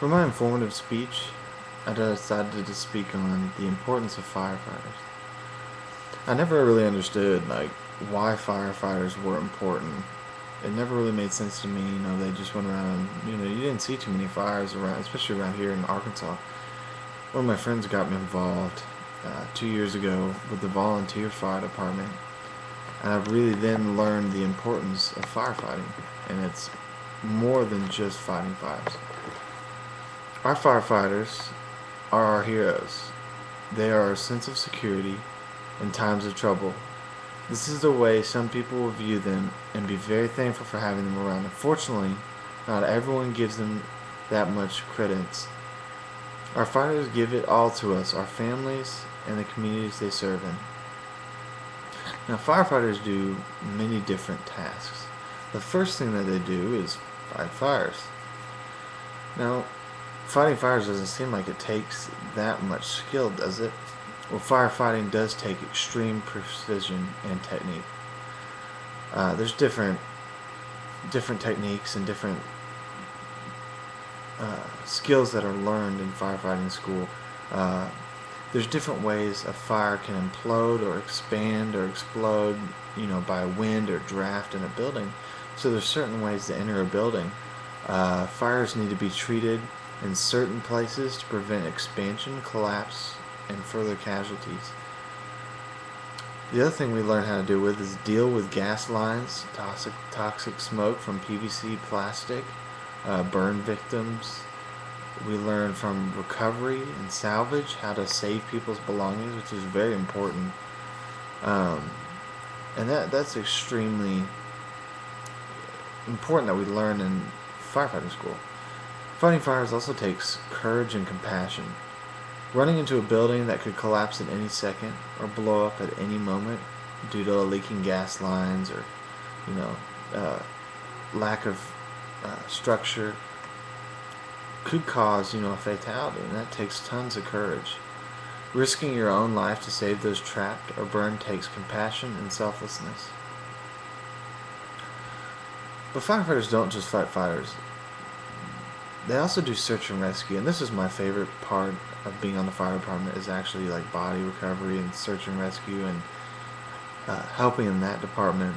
For my informative speech, I decided to speak on the importance of firefighters. I never really understood why firefighters were important. It never really made sense to me. They just went around. You didn't see too many fires around, especially around here in Arkansas. One of my friends got me involved 2 years ago with the volunteer fire department, and I really then learned the importance of firefighting. And it's more than just fighting fires. Our firefighters are our heroes. They are our sense of security in times of trouble. This is the way some people will view them and be very thankful for having them around. Unfortunately, not everyone gives them that much credence. Our fighters give it all to us, our families, and the communities they serve in. Now, firefighters do many different tasks. The first thing that they do is fight fires. Now, fighting fires doesn't seem like it takes that much skill, does it? Well, firefighting does take extreme precision and technique. There's different techniques and different skills that are learned in firefighting school. There's different ways a fire can implode or expand or explode, by wind or draft in a building. So there's certain ways to enter a building. Fires need to be treated in certain places to prevent expansion, collapse, and further casualties. The other thing we learn how to deal with is deal with gas lines, toxic smoke from PVC plastic, burn victims. We learn from recovery and salvage how to save people's belongings, which is very important. And that's extremely important that we learn in firefighting school. Fighting fires also takes courage and compassion. Running into a building that could collapse at any second or blow up at any moment due to leaking gas lines or, lack of structure could cause, a fatality, and that takes tons of courage. Risking your own life to save those trapped or burned takes compassion and selflessness. But firefighters don't just fight fires. They also do search and rescue, and this is my favorite part of being on the fire department, is actually body recovery and search and rescue and helping in that department.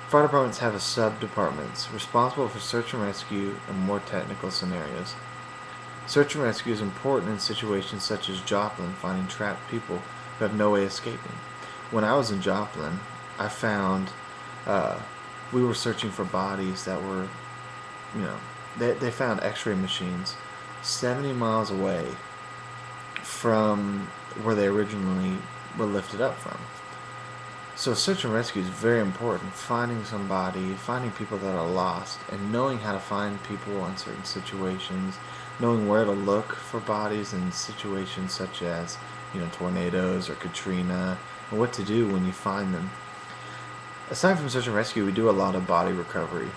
Fire departments have a sub-departments responsible for search and rescue and more technical scenarios. Search and rescue is important in situations such as Joplin, finding trapped people who have no way of escaping. When I was in Joplin, I found we were searching for bodies that were, they found x-ray machines 70 miles away from where they originally were lifted up from. So search and rescue is very important. Finding somebody, finding people that are lost, and knowing how to find people in certain situations, knowing where to look for bodies in situations such as, tornadoes or Katrina, and what to do when you find them. Aside from search and rescue, we do a lot of body recovery.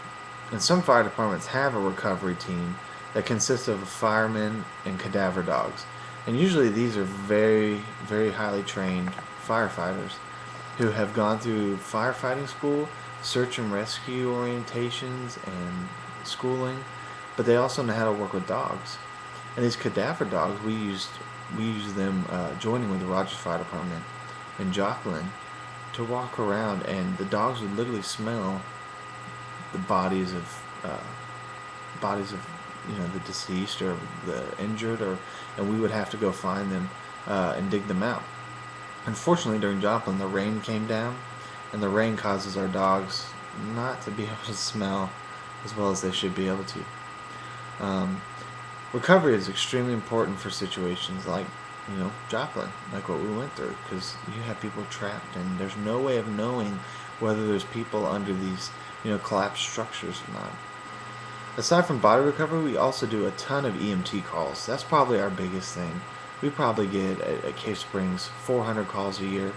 And some fire departments have a recovery team that consists of firemen and cadaver dogs. And usually these are very, very highly trained firefighters who have gone through firefighting school, search and rescue orientations, and schooling, but they also know how to work with dogs. And these cadaver dogs, we used them joining with the Rogers Fire Department in Joplin to walk around, and the dogs would literally smell the bodies of the deceased or the injured, and we would have to go find them and dig them out. Unfortunately, during Joplin, the rain came down, and the rain causes our dogs not to be able to smell as well as they should be able to. Recovery is extremely important for situations like, Joplin, like what we went through, because you have people trapped, and there's no way of knowing whether there's people under these, collapsed structures or not. Aside from body recovery, we also do a ton of EMT calls. That's probably our biggest thing. We probably get at Cave Springs 400 calls a year,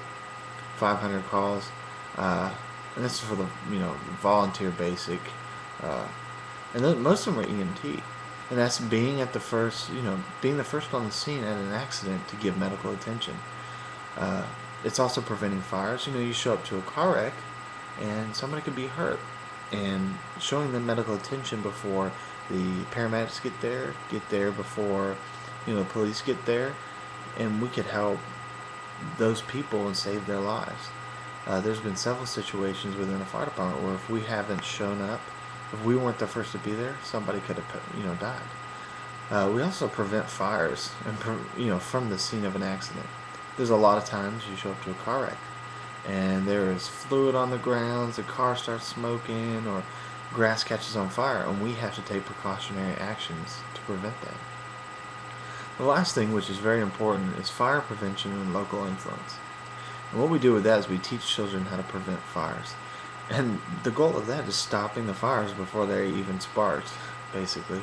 500 calls, and this is for the volunteer basic, and most of them are EMT, and that's being at the first being the first on the scene at an accident to give medical attention. It's also preventing fires. You show up to a car wreck, and somebody could be hurt, and showing them medical attention before the paramedics get there before, the police get there, and we could help those people and save their lives. There's been several situations within the fire department where if we haven't shown up, if we weren't the first to be there, somebody could have, died. We also prevent fires and from the scene of an accident. There's a lot of times you show up to a car wreck and there is fluid on the grounds, the car starts smoking, or grass catches on fire, and we have to take precautionary actions to prevent that. The last thing, which is very important, is fire prevention and local influence. And what we do with that is we teach children how to prevent fires. And the goal of that is stopping the fires before they're even sparked, basically.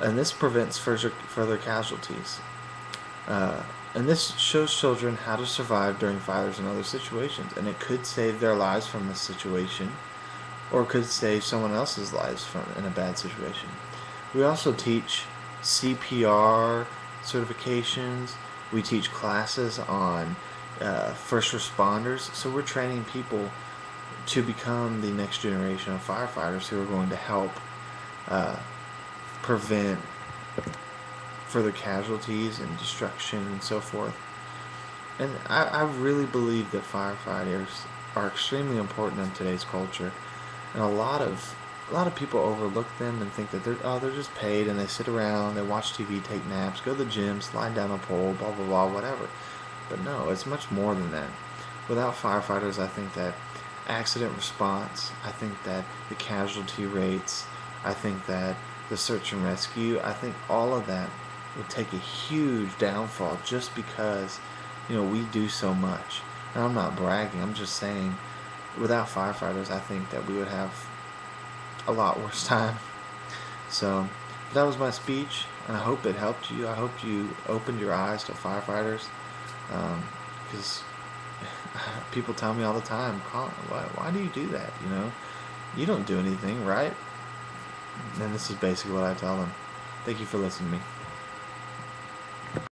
And this prevents further casualties. And this shows children how to survive during fires and other situations. And it could save their lives from a situation, or could save someone else's lives in a bad situation. We also teach CPR certifications. We teach classes on first responders. So we're training people to become the next generation of firefighters who are going to help prevent further casualties and destruction and so forth. And I really believe that firefighters are extremely important in today's culture, and a lot of people overlook them and think that they're just paid and they sit around, they watch TV, take naps, go to the gym, slide down a pole, blah blah blah, whatever. But no, it's much more than that. Without firefighters, I think that accident response, I think that the casualty rates, I think that the search and rescue, I think all of that would take a huge downfall just because, we do so much. And I'm not bragging, I'm just saying, without firefighters, I think that we would have a lot worse time. So, that was my speech, and I hope it helped you. I hope you opened your eyes to firefighters, because people tell me all the time, Colin, why do you do that? You don't do anything, right? And this is basically what I tell them. Thank you for listening to me.